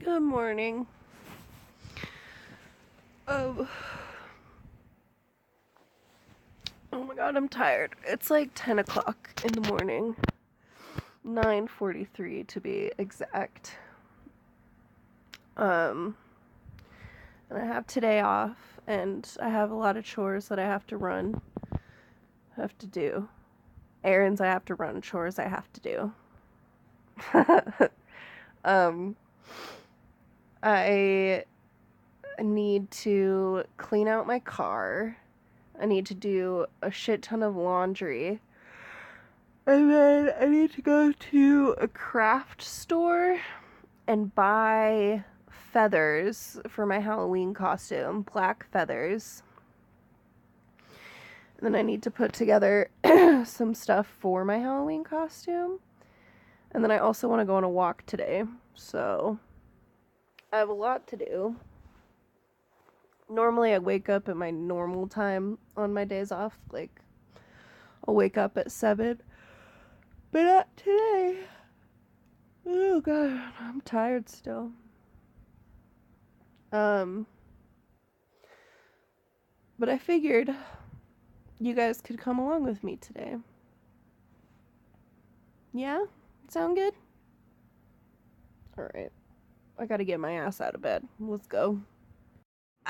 Good morning. Oh, oh my god, I'm tired. It's like 10 o'clock in the morning. 9:43 to be exact. And I have today off, and I have a lot of chores that I have to do. Errands I have to run, chores I have to do. I need to clean out my car. I need to do a shit ton of laundry. And then I need to go to a craft store and buy feathers for my Halloween costume, black feathers. And then I need to put together some stuff for my Halloween costume. And then I also want to go on a walk today. So I have a lot to do. Normally I wake up at my normal time on my days off. Like, I'll wake up at 7. But not today. Oh god, I'm tired still. But I figured you guys could come along with me today. Yeah? Sound good? Alright. I gotta get my ass out of bed. Let's go.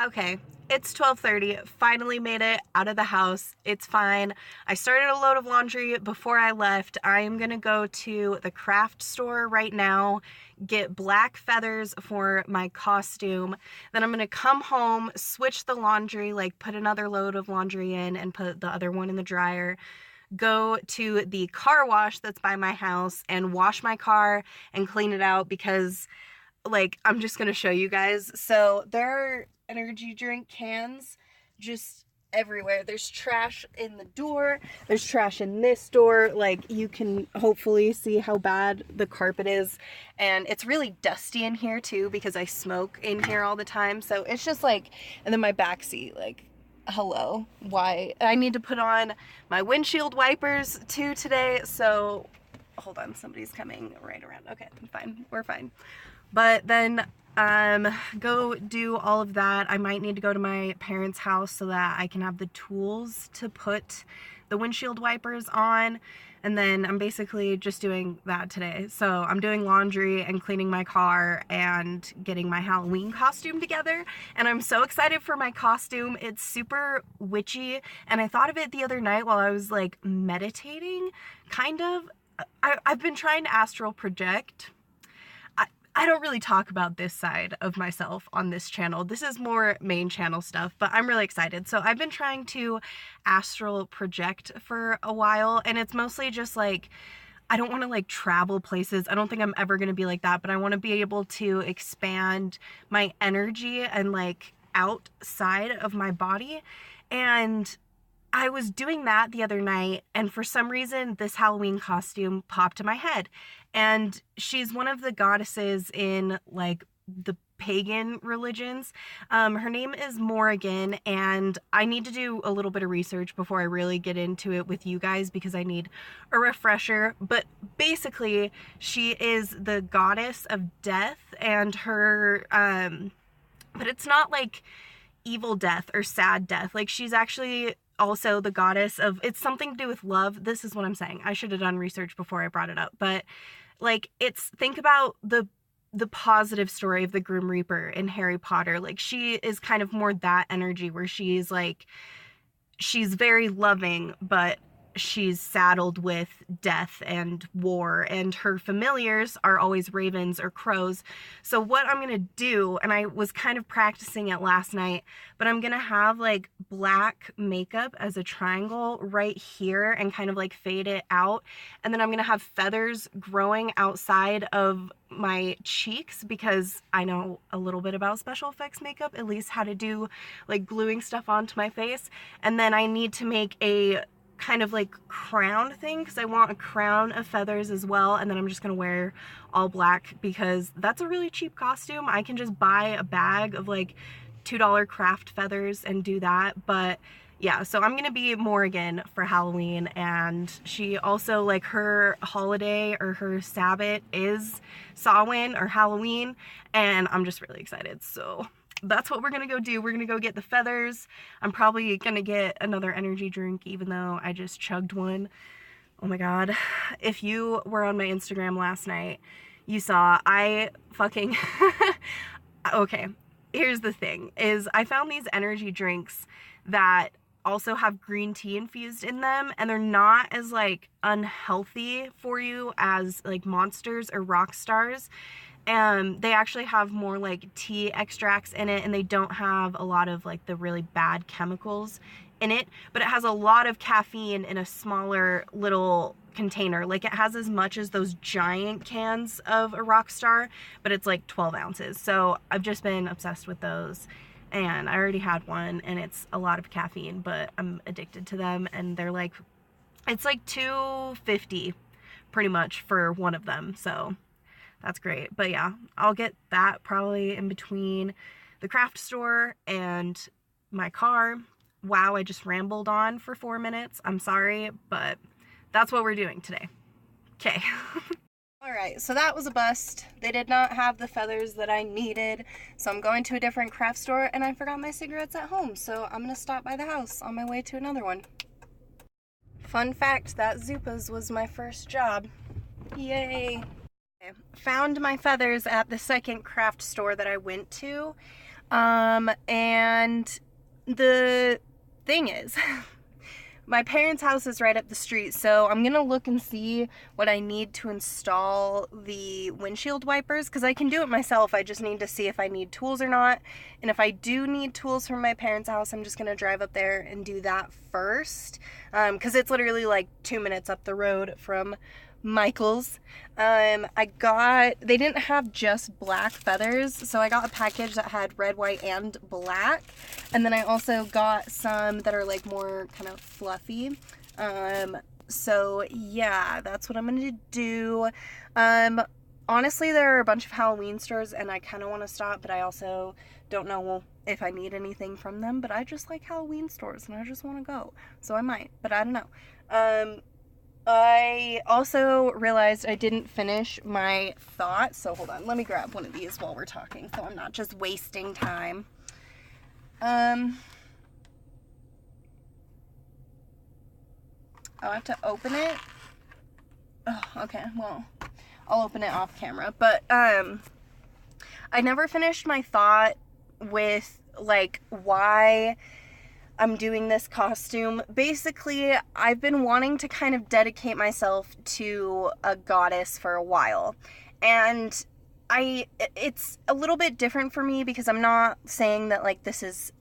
Okay, it's 12:30. Finally made it out of the house. It's fine. I started a load of laundry before I left. I am gonna go to the craft store right now, get black feathers for my costume. Then I'm gonna come home, switch the laundry, like put another load of laundry in and put the other one in the dryer. Go to the car wash that's by my house and wash my car and clean it out because, like, I'm just gonna show you guys. So there are energy drink cans just everywhere. There's trash in the door. There's trash in this door. Like, you can hopefully see how bad the carpet is. And it's really dusty in here too because I smoke in here all the time. So it's just like, and then my back seat, like, hello. Why? I need to put on my windshield wipers too today. So hold on, somebody's coming right around. Okay, I'm fine. We're fine. But then go do all of that. I might need to go to my parents' house so that I can have the tools to put the windshield wipers on. And then I'm basically just doing that today. So I'm doing laundry and cleaning my car and getting my Halloween costume together. And I'm so excited for my costume. It's super witchy. And I thought of it the other night while I was like meditating, kind of. I've been trying to astral project. I don't really talk about this side of myself on this channel. This is more main channel stuff, but I'm really excited. So I've been trying to astral project for a while, and it's mostly just like, I don't want to like travel places. I don't think I'm ever going to be like that, but I want to be able to expand my energy and like outside of my body. And I was doing that the other night, and for some reason this Halloween costume popped in my head. And she's one of the goddesses in like the pagan religions. Her name is Morrigan, and I need to do a little bit of research before I really get into it with you guys because I need a refresher. But basically, she is the goddess of death, and her but it's not like evil death or sad death. Like, she's actually also the goddess of, it's something to do with love. This is what I'm saying. I should have done research before I brought it up. But like, it's, think about the positive story of the Grim Reaper in Harry Potter. Like, she is kind of more that energy where she's like, she's very loving, but she's saddled with death and war, and her familiars are always ravens or crows. So what I'm gonna do, and I was kind of practicing it last night, but I'm gonna have like black makeup as a triangle right here and kind of like fade it out, and then I'm gonna have feathers growing outside of my cheeks because I know a little bit about special effects makeup, at least how to do like gluing stuff onto my face. And then I need to make a kind of like crown thing because I want a crown of feathers as well. And then I'm just gonna wear all black because that's a really cheap costume. I can just buy a bag of like $2 craft feathers and do that. But yeah, so I'm gonna be Morrigan for Halloween, and she also, like, her holiday or her Sabbath is Samhain or Halloween, and I'm just really excited. So that's what we're gonna go do. We're gonna go get the feathers. I'm probably gonna get another energy drink, even though I just chugged one. Oh my god. If you were on my Instagram last night, you saw I fucking okay, here's the thing, is I found these energy drinks that also have green tea infused in them, and they're not as like unhealthy for you as like Monsters or Rock Stars. And they actually have more like tea extracts in it, and they don't have a lot of like the really bad chemicals in it, but it has a lot of caffeine in a smaller little container. Like, it has as much as those giant cans of a Rockstar, but it's like 12 ounces. So I've just been obsessed with those, and I already had one, and it's a lot of caffeine, but I'm addicted to them, and they're like, it's like $2.50 pretty much for one of them. So that's great. But yeah, I'll get that probably in between the craft store and my car. Wow, I just rambled on for 4 minutes. I'm sorry, but that's what we're doing today. Okay. Alright, so that was a bust. They did not have the feathers that I needed, so I'm going to a different craft store, and I forgot my cigarettes at home, so I'm gonna stop by the house on my way to another one. Fun fact, that Zupa's was my first job. Yay! Found my feathers at the second craft store that I went to, and the thing is, my parents' house is right up the street, so I'm gonna look and see what I need to install the windshield wipers, because I can do it myself. I just need to see if I need tools or not, and if I do need tools from my parents' house, I'm just gonna drive up there and do that first, because it's literally like 2 minutes up the road from Michael's. They didn't have just black feathers, so I got a package that had red, white, and black, and then I also got some that are like more kind of fluffy. So yeah, that's what I'm gonna do. Honestly, there are a bunch of Halloween stores, and I kind of want to stop, but I also don't know if I need anything from them, but I just like Halloween stores, and I just want to go, so I might, but I don't know. I also realized I didn't finish my thought, so hold on, let me grab one of these while we're talking, so I'm not just wasting time. I have to open it. Oh, okay, well, I'll open it off camera, but, I never finished my thought with, like, why I'm doing this costume. Basically, I've been wanting to kind of dedicate myself to a goddess for a while, and it's a little bit different for me, because I'm not saying that, like, this is,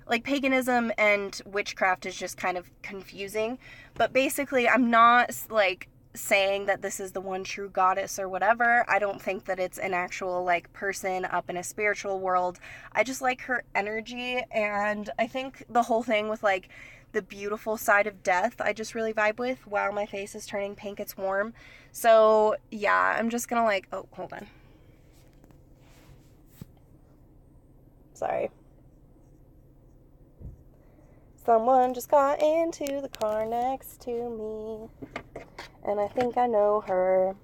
like, paganism and witchcraft is just kind of confusing, but basically, I'm not, like, saying that this is the one true goddess or whatever. I don't think that it's an actual, like, person up in a spiritual world. I just like her energy, and I think the whole thing with, like, the beautiful side of death, I just really vibe with. Wow, my face is turning pink, it's warm. So yeah, I'm just gonna, like, oh, hold on. Sorry. Someone just got into the car next to me, and I think I know her,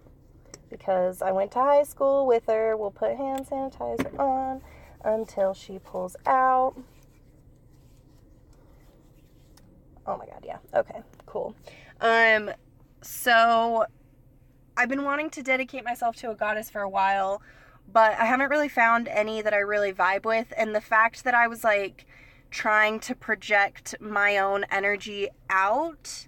because I went to high school with her. We'll put hand sanitizer on until she pulls out. Oh my god, yeah. Okay, cool. So I've been wanting to dedicate myself to a goddess for a while, but I haven't really found any that I really vibe with, and the fact that I was, like, trying to project my own energy out,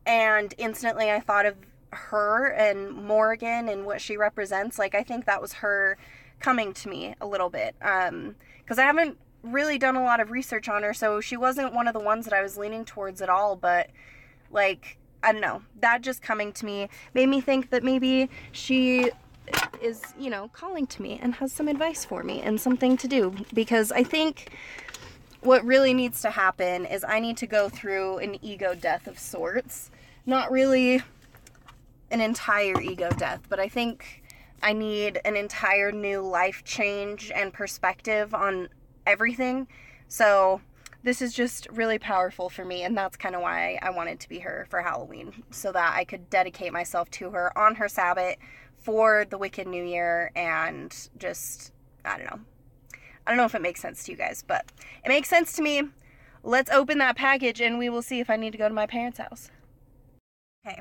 and instantly I thought of her and Morgan and what she represents. Like, I think that was her coming to me a little bit, because I haven't really done a lot of research on her, so she wasn't one of the ones that I was leaning towards at all, but, like, I don't know, that just coming to me made me think that maybe she is, you know, calling to me and has some advice for me and something to do, because I think what really needs to happen is I need to go through an ego death of sorts. Not really an entire ego death, but I think I need an entire new life change and perspective on everything. So this is just really powerful for me, and that's kind of why I wanted to be her for Halloween, so that I could dedicate myself to her on her Sabbath for the Wicked New Year, and just, I don't know. I don't know if it makes sense to you guys, but it makes sense to me. Let's open that package and we will see if I need to go to my parents' house. Okay.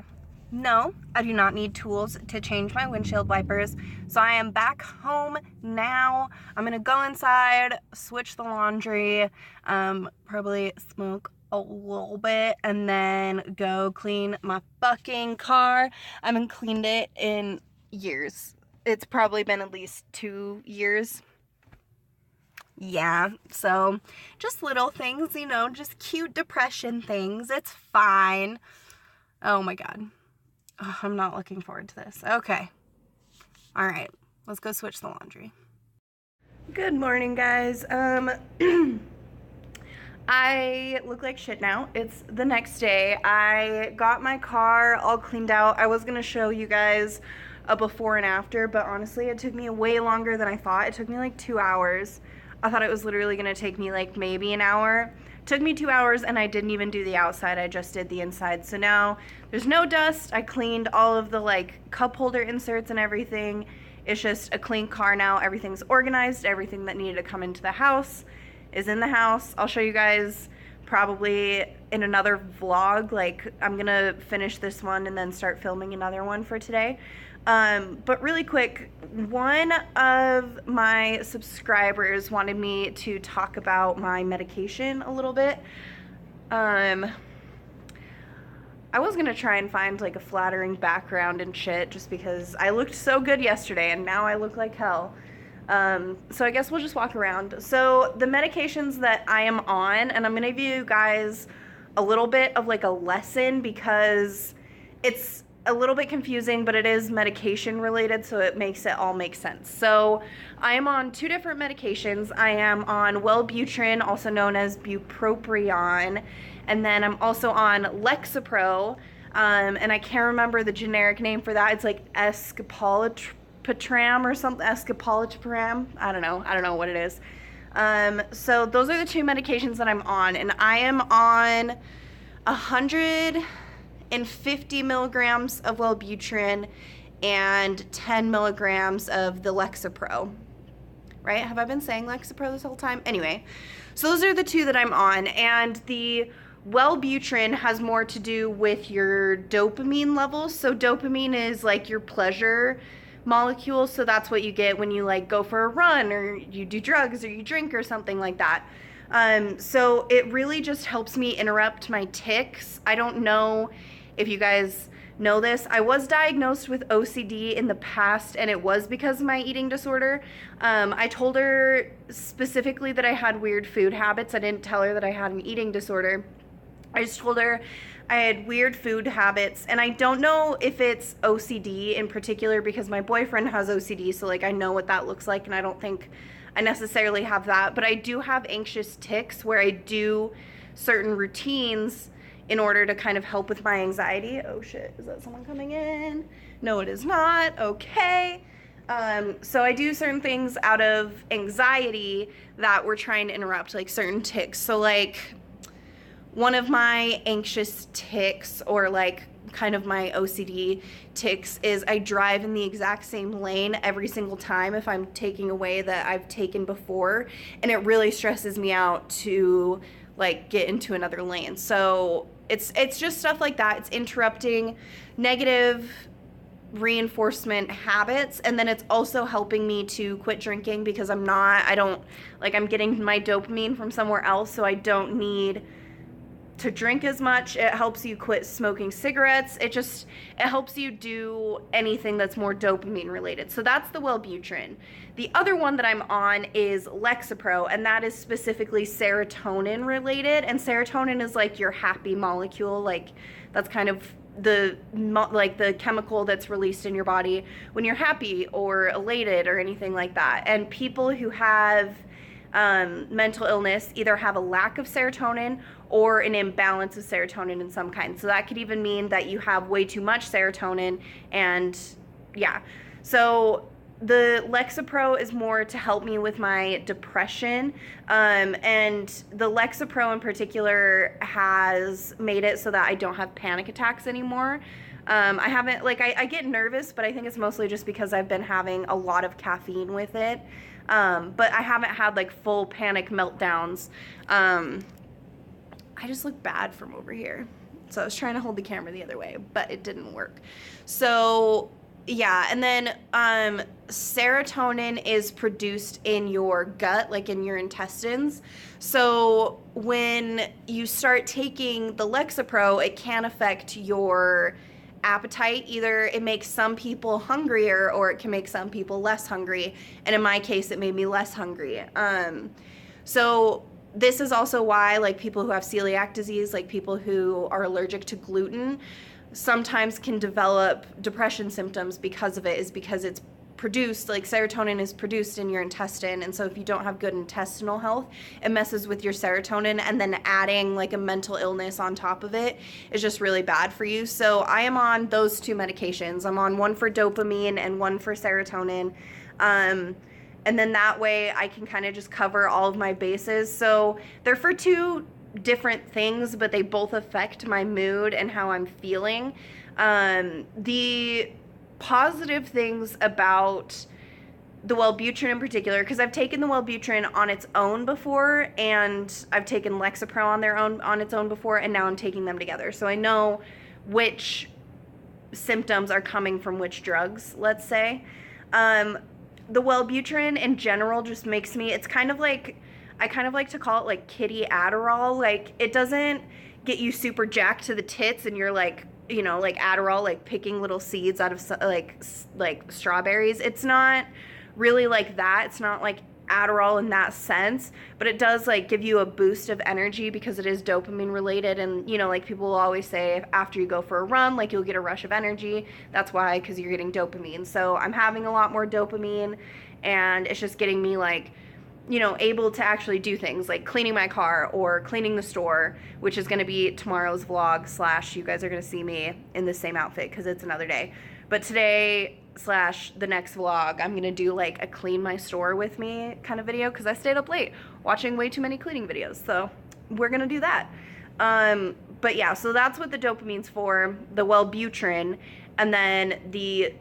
No, I do not need tools to change my windshield wipers. So I am back home now. I'm gonna go inside, switch the laundry, probably smoke a little bit, and then go clean my fucking car. I haven't cleaned it in years. It's probably been at least 2 years. Yeah, so just little things, you know, just cute depression things. It's fine. Oh my God. Oh, I'm not looking forward to this. Okay. All right. Let's go switch the laundry. Good morning, guys. I look like shit now. It's the next day. I got my car all cleaned out. I was gonna show you guys a before and after, but honestly, it took me way longer than I thought. It took me like 2 hours. I thought it was literally gonna take me like maybe an hour. It took me 2 hours and I didn't even do the outside. I just did the inside. So now there's no dust. I cleaned all of the like cup holder inserts and everything. It's just a clean car now. Everything's organized. Everything that needed to come into the house is in the house. I'll show you guys probably in another vlog. Like, I'm gonna finish this one and then start filming another one for today. But really quick, one of my subscribers wanted me to talk about my medication a little bit. I was gonna try and find like a flattering background and shit just because I looked so good yesterday and now I look like hell. So I guess we'll just walk around. So the medications that I am on, and I'm gonna give you guys a little bit of like a lesson because it's a little bit confusing, but it is medication related, so it makes it all make sense. So I am on 2 different medications. I am on Wellbutrin, also known as bupropion, and then I'm also on Lexapro, and I can't remember the generic name for that. It's like escitalopram or something, escitalopram. I don't know what it is. So those are the 2 medications that I'm on, and I am on 150 milligrams of Wellbutrin and 10 milligrams of the Lexapro. Right? Have I been saying Lexapro this whole time? Anyway, so those are the 2 that I'm on, and the Wellbutrin has more to do with your dopamine levels. So dopamine is like your pleasure molecule, so that's what you get when you like go for a run or you do drugs or you drink or something like that. So it really just helps me interrupt my tics. I don't know if you guys know this. I was diagnosed with OCD in the past, and it was because of my eating disorder. I told her specifically that I had weird food habits. I didn't tell her that I had an eating disorder. I just told her I had weird food habits, and I don't know if it's OCD in particular because my boyfriend has OCD, so like I know what that looks like, and I don't think I necessarily have that, but I do have anxious tics where I do certain routines in order to kind of help with my anxiety. Oh shit, is that someone coming in? No, it is not. Okay. So I do certain things out of anxiety that we're trying to interrupt, like certain tics. So like one of my anxious tics, or like kind of my OCD tics, is I drive in the exact same lane every single time if I'm taking a way that I've taken before, and it really stresses me out to like get into another lane. So it's just stuff like that. It's interrupting negative reinforcement habits, and then it's also helping me to quit drinking because I'm getting my dopamine from somewhere else, so I don't need to drink as much. It helps you quit smoking cigarettes. It helps you do anything that's more dopamine related. So that's the Wellbutrin. The other one that I'm on is Lexapro, and that is specifically serotonin related. And serotonin is like your happy molecule. Like that's kind of the chemical that's released in your body when you're happy or elated or anything like that. And people who have mental illness either have a lack of serotonin or an imbalance of serotonin in some kind. So that could even mean that you have way too much serotonin, and yeah. So the Lexapro is more to help me with my depression, and the Lexapro in particular has made it so that I don't have panic attacks anymore. I haven't, like, I get nervous, but I think it's mostly just because I've been having a lot of caffeine with it. But I haven't had like full panic meltdowns. I just look bad from over here. So I was trying to hold the camera the other way, but it didn't work. So yeah, and then serotonin is produced in your gut, like in your intestines. So when you start taking the Lexapro, it can affect your appetite. Either it makes some people hungrier or it can make some people less hungry. And in my case, it made me less hungry. So this is also why, like, people who have celiac disease, like people who are allergic to gluten, sometimes can develop depression symptoms because of it, is because it's produced, like serotonin is produced in your intestine, and so if you don't have good intestinal health, it messes with your serotonin, and then adding like a mental illness on top of it is just really bad for you. So I am on those two medications. I'm on one for dopamine and one for serotonin, and then that way I can kind of just cover all of my bases. So they're for two different things, but they both affect my mood and how I'm feeling. The positive things about the Wellbutrin in particular, because I've taken the Wellbutrin on its own before, and I've taken Lexapro on its own before, and now I'm taking them together. So I know which symptoms are coming from which drugs, let's say. The Wellbutrin in general just makes me, it's kind of like, I kind of like to call it like kitty Adderall. Like, it doesn't get you super jacked to the tits and you're like, you know, like Adderall, like picking little seeds out of like strawberries. It's not really like that. It's not like Adderall in that sense, but it does like give you a boost of energy because it is dopamine related. And, you know, like people will always say after you go for a run, like you'll get a rush of energy. That's why, because you're getting dopamine. So I'm having a lot more dopamine, and it's just getting me like, you know, able to actually do things like cleaning my car or cleaning the store, which is going to be tomorrow's vlog / you guys are going to see me in the same outfit because it's another day. But today / the next vlog, I'm going to do like a clean my store with me kind of video because I stayed up late watching way too many cleaning videos. So we're going to do that. But yeah, so that's what the dopamine's for, the Wellbutrin, and then the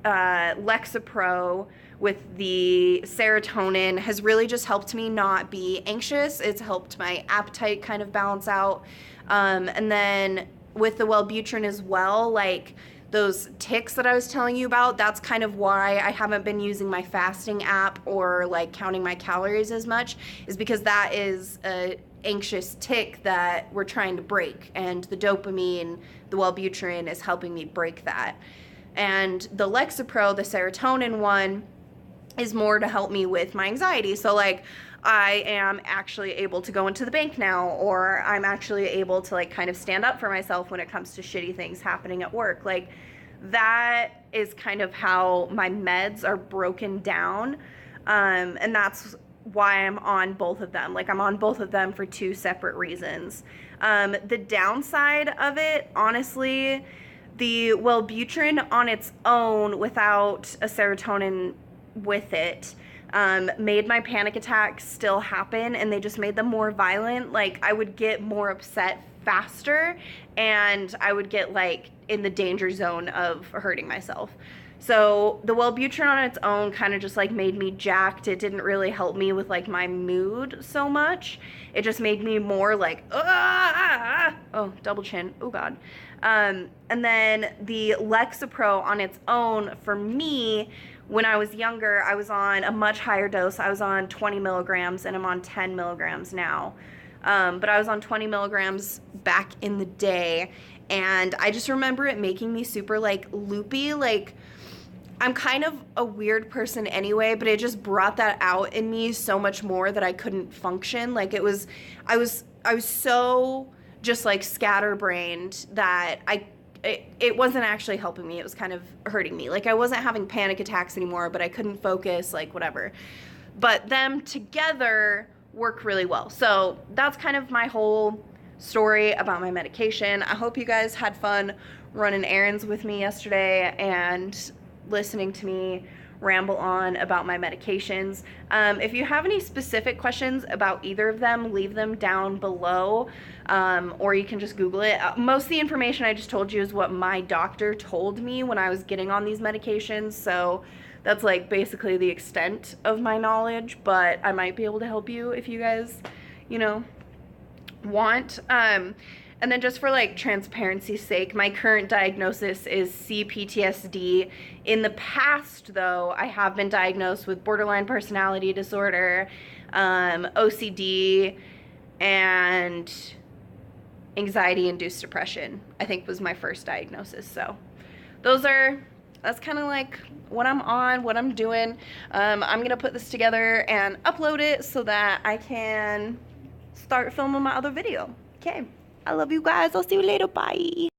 Lexapro with the serotonin has really just helped me not be anxious. It's helped my appetite kind of balance out. And then with the Wellbutrin as well, like those tics that I was telling you about, that's kind of why I haven't been using my fasting app or like counting my calories as much, is because that is a anxious tic that we're trying to break, and the dopamine, the Wellbutrin, is helping me break that. And the Lexapro, the serotonin one, is more to help me with my anxiety. So like I am actually able to go into the bank now, or I'm actually able to like kind of stand up for myself when it comes to shitty things happening at work. Like that is kind of how my meds are broken down. And that's why I'm on both of them. Like I'm on both of them for two separate reasons. The downside of it, honestly, the Wellbutrin on its own without a serotonin with it made my panic attacks still happen, and they just made them more violent. Like I would get more upset faster, and I would get like in the danger zone of hurting myself. So the Wellbutrin on its own kind of just like made me jacked. It didn't really help me with like my mood so much. It just made me more like, oh, double chin, oh God. And then the Lexapro on its own, for me, when I was younger, I was on a much higher dose. I was on 20 milligrams, and I'm on 10 milligrams now. But I was on 20 milligrams back in the day, and I just remember it making me super like loopy. Like I'm kind of a weird person anyway, but it just brought that out in me so much more that I couldn't function. Like I was so just like scatterbrained that it wasn't actually helping me. It was kind of hurting me. Like I wasn't having panic attacks anymore, but I couldn't focus, like whatever. But them together work really well. So that's kind of my whole story about my medication. I hope you guys had fun running errands with me yesterday and listening to me ramble on about my medications. If you have any specific questions about either of them, leave them down below, or you can just Google it. Most of the information I just told you is what my doctor told me when I was getting on these medications, so that's like basically the extent of my knowledge, but I might be able to help you if you guys, you know, want. And then just for like transparency's sake, my current diagnosis is CPTSD. In the past though, I have been diagnosed with borderline personality disorder, OCD, and anxiety-induced depression, I think was my first diagnosis. So that's kind of like what I'm on, what I'm doing. I'm gonna put this together and upload it so that I can start filming my other video. Okay, I love you guys. I'll see you later. Bye.